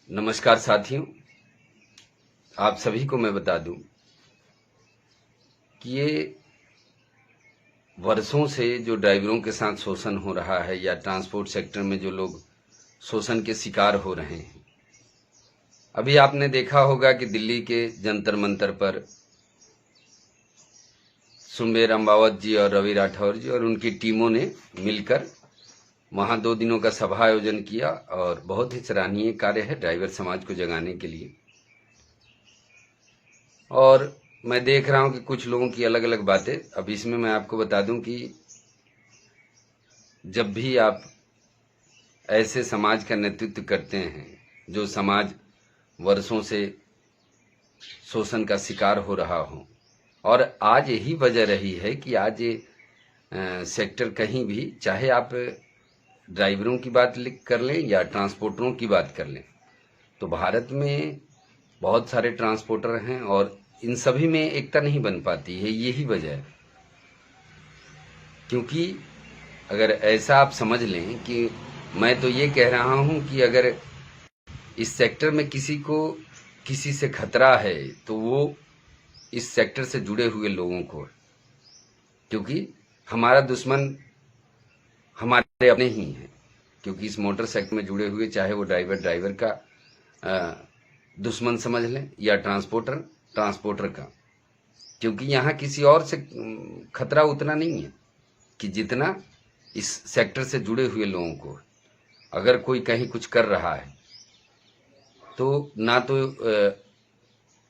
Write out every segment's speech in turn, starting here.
नमस्कार साथियों, आप सभी को मैं बता दूं कि ये वर्षों से जो ड्राइवरों के साथ शोषण हो रहा है या ट्रांसपोर्ट सेक्टर में जो लोग शोषण के शिकार हो रहे हैं। अभी आपने देखा होगा कि दिल्ली के जंतर मंतर पर सुमेर अम्बावत जी और रवि राठौर जी और उनकी टीमों ने मिलकर वहां 2 दिनों का सभा आयोजन किया और बहुत ही सराहनीय कार्य है ड्राइवर समाज को जगाने के लिए। और मैं देख रहा हूं कि कुछ लोगों की अलग अलग बातें। अब इसमें मैं आपको बता दूं कि जब भी आप ऐसे समाज का नेतृत्व करते हैं जो समाज वर्षों से शोषण का शिकार हो रहा हो, और आज यही वजह रही है कि आज ये सेक्टर कहीं भी, चाहे आप ड्राइवरों की बात कर लें या ट्रांसपोर्टरों की बात कर लें, तो भारत में बहुत सारे ट्रांसपोर्टर हैं और इन सभी में एकता नहीं बन पाती है। यही वजह है, क्योंकि अगर ऐसा आप समझ लें कि मैं तो ये कह रहा हूं कि अगर इस सेक्टर में किसी को किसी से खतरा है तो वो इस सेक्टर से जुड़े हुए लोगों को, क्योंकि हमारा दुश्मन हमारे अपने ही हैं। क्योंकि इस मोटर सेक्टर में जुड़े हुए, चाहे वो ड्राइवर का दुश्मन समझ लें या ट्रांसपोर्टर का, क्योंकि यहाँ किसी और से खतरा उतना नहीं है कि जितना इस सेक्टर से जुड़े हुए लोगों को। अगर कोई कहीं कुछ कर रहा है तो ना तो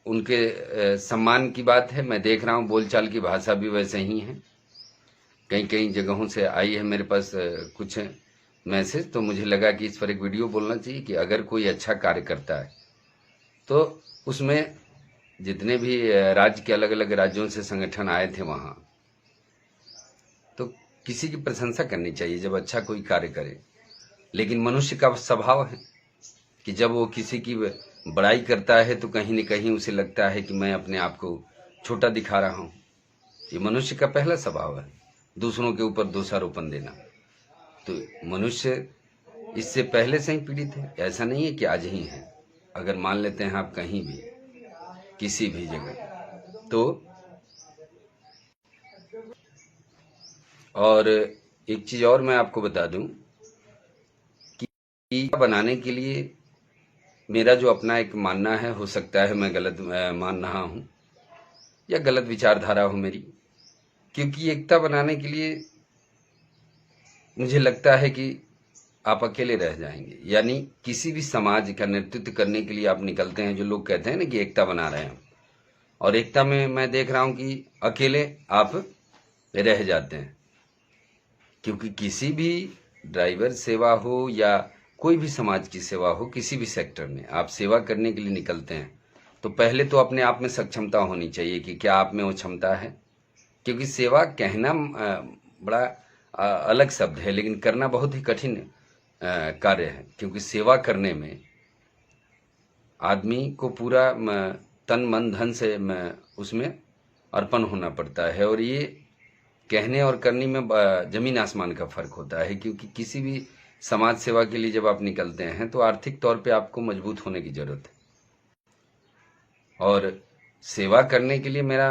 उनके सम्मान की बात है। मैं देख रहा हूँ बोलचाल की भाषा भी वैसे ही है। कई कई जगहों से आई है मेरे पास कुछ मैसेज, तो मुझे लगा कि इस पर एक वीडियो बोलना चाहिए कि अगर कोई अच्छा कार्य करता है तो उसमें जितने भी राज्य के अलग अलग राज्यों से संगठन आए थे वहाँ, तो किसी की प्रशंसा करनी चाहिए जब अच्छा कोई कार्य करे। लेकिन मनुष्य का स्वभाव है कि जब वो किसी की बड़ाई करता है तो कहीं न कहीं उसे लगता है कि मैं अपने आप को छोटा दिखा रहा हूँ। ये मनुष्य का पहला स्वभाव है, दूसरों के ऊपर दोषारोपण देना। तो मनुष्य इससे पहले से ही पीड़ित है, ऐसा नहीं है कि आज ही है। अगर मान लेते हैं आप कहीं भी किसी भी जगह, तो और एक चीज और मैं आपको बता दूं कि बनाने के लिए मेरा जो अपना एक मानना है, हो सकता है मैं गलत मान रहा हूं या गलत विचारधारा हो मेरी, क्योंकि एकता बनाने के लिए मुझे लगता है कि आप अकेले रह जाएंगे। यानी किसी भी समाज का नेतृत्व करने के लिए आप निकलते हैं, जो लोग कहते हैं ना कि एकता बना रहे हैं, और एकता में मैं देख रहा हूं कि अकेले आप रह जाते हैं। क्योंकि किसी भी ड्राइवर सेवा हो या कोई भी समाज की सेवा हो, किसी भी सेक्टर में आप सेवा करने के लिए निकलते हैं तो पहले तो अपने आप में सक्षमता होनी चाहिए कि क्या आप में वो क्षमता है। क्योंकि सेवा कहना बड़ा अलग शब्द है, लेकिन करना बहुत ही कठिन कार्य है। क्योंकि सेवा करने में आदमी को पूरा तन मन धन से उसमें अर्पण होना पड़ता है, और ये कहने और करने में जमीन आसमान का फर्क होता है। क्योंकि किसी भी समाज सेवा के लिए जब आप निकलते हैं तो आर्थिक तौर पे आपको मजबूत होने की जरूरत है। और सेवा करने के लिए मेरा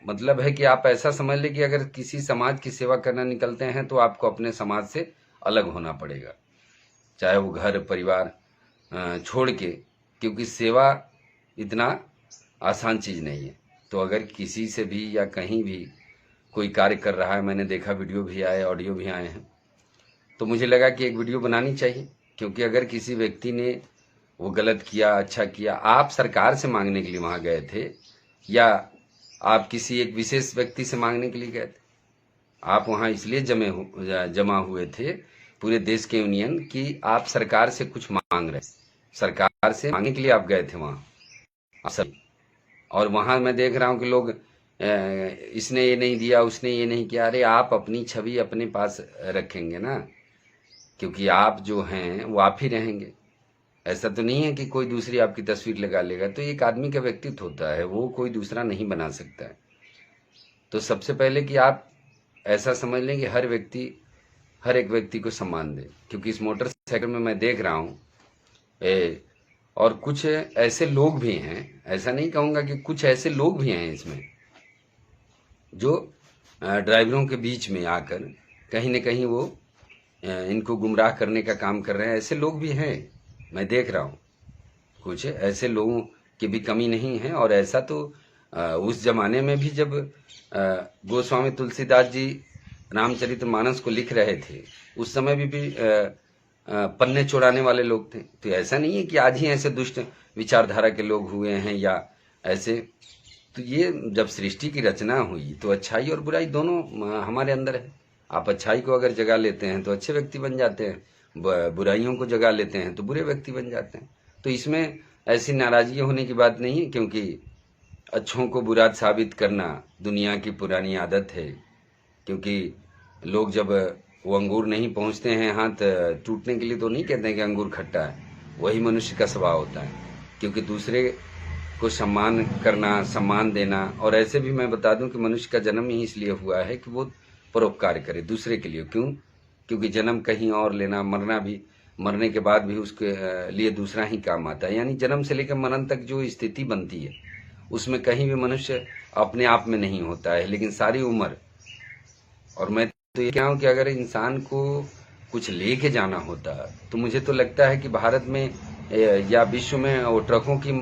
मतलब है कि आप ऐसा समझ लें कि अगर किसी समाज की सेवा करना निकलते हैं तो आपको अपने समाज से अलग होना पड़ेगा, चाहे वो घर परिवार छोड़ के, क्योंकि सेवा इतना आसान चीज नहीं है। तो अगर किसी से भी या कहीं भी कोई कार्य कर रहा है, मैंने देखा वीडियो भी आए, ऑडियो भी आए हैं, तो मुझे लगा कि एक वीडियो बनानी चाहिए। क्योंकि अगर किसी व्यक्ति ने वो गलत किया, अच्छा किया, आप सरकार से मांगने के लिए वहां गए थे या आप किसी एक विशेष व्यक्ति से मांगने के लिए गए थे? आप वहां इसलिए जमा हुए थे पूरे देश के यूनियन की आप सरकार से कुछ मांग रहे, सरकार से मांगने के लिए आप गए थे वहां। और वहां मैं देख रहा हूं कि लोग इसने ये नहीं दिया, उसने ये नहीं किया। अरे आप अपनी छवि अपने पास रखेंगे ना, क्योंकि आप जो हैं वो आप ही रहेंगे। ऐसा तो नहीं है कि कोई दूसरी आपकी तस्वीर लगा लेगा। तो एक आदमी का व्यक्तित्व होता है, वो कोई दूसरा नहीं बना सकता है। तो सबसे पहले कि आप ऐसा समझ लें कि हर एक व्यक्ति को सम्मान दे। क्योंकि इस मोटर साइकिल में मैं देख रहा हूँ और कुछ ऐसे लोग भी हैं, ऐसा नहीं कहूँगा कि कुछ ऐसे लोग भी हैं इसमें जो ड्राइवरों के बीच में आकर कहीं न कहीं वो इनको गुमराह करने का काम कर रहे हैं। ऐसे लोग भी हैं, मैं देख रहा हूँ। कुछ ऐसे लोगों की भी कमी नहीं है। और ऐसा तो उस जमाने में भी जब गोस्वामी तुलसीदास जी रामचरितमानस को लिख रहे थे, उस समय भी पन्ने चुराने वाले लोग थे। तो ऐसा नहीं है कि आज ही ऐसे दुष्ट विचारधारा के लोग हुए हैं या ऐसे। तो ये जब सृष्टि की रचना हुई तो अच्छाई और बुराई दोनों हमारे अंदर है। आप अच्छाई को अगर जगा लेते हैं तो अच्छे व्यक्ति बन जाते हैं, बुराइयों को जगा लेते हैं तो बुरे व्यक्ति बन जाते हैं। तो इसमें ऐसी नाराजगी होने की बात नहीं है, क्योंकि अच्छों को बुरा साबित करना दुनिया की पुरानी आदत है। क्योंकि लोग जब वो अंगूर नहीं पहुंचते हैं हाथ टूटने के लिए तो नहीं कहते हैं कि अंगूर खट्टा है। वही मनुष्य का स्वभाव होता है, क्योंकि दूसरे को सम्मान करना, सम्मान देना। और ऐसे भी मैं बता दूं कि मनुष्य का जन्म ही इसलिए हुआ है कि वो परोपकार करे दूसरे के लिए। क्यों? क्योंकि जन्म कहीं और लेना, मरना भी, मरने के बाद भी उसके लिए दूसरा ही काम आता है। यानी जन्म से लेकर मरण तक जो स्थिति बनती है उसमें कहीं भी मनुष्य अपने आप में नहीं होता है, लेकिन सारी उम्र। और मैं तो ये कह रहा हूँ कि अगर इंसान को कुछ लेके जाना होता तो मुझे तो लगता है कि भारत में या विश्व में वो ट्रकों की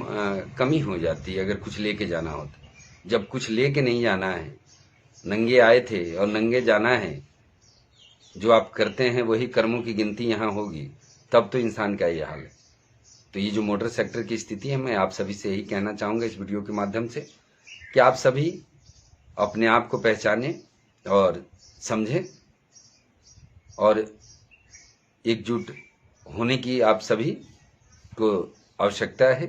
कमी हो जाती है अगर कुछ लेके जाना होता। जब कुछ लेके नहीं जाना है, नंगे आए थे और नंगे जाना है, जो आप करते हैं वही कर्मों की गिनती यहाँ होगी, तब तो इंसान का ये हाल है। तो ये जो मोटर सेक्टर की स्थिति है, मैं आप सभी से यही कहना चाहूँगा इस वीडियो के माध्यम से कि आप सभी अपने आप को पहचानें और समझें और एकजुट होने की आप सभी को आवश्यकता है।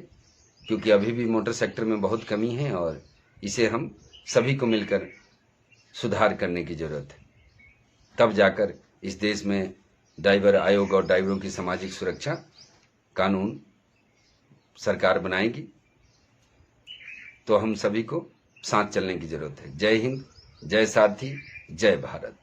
क्योंकि अभी भी मोटर सेक्टर में बहुत कमी है और इसे हम सभी को मिलकर सुधार करने की जरूरत है। तब जाकर इस देश में ड्राइवर आयोग और ड्राइवरों की सामाजिक सुरक्षा कानून सरकार बनाएगी। तो हम सभी को साथ चलने की जरूरत है। जय हिंद, जय सारथी, जय भारत।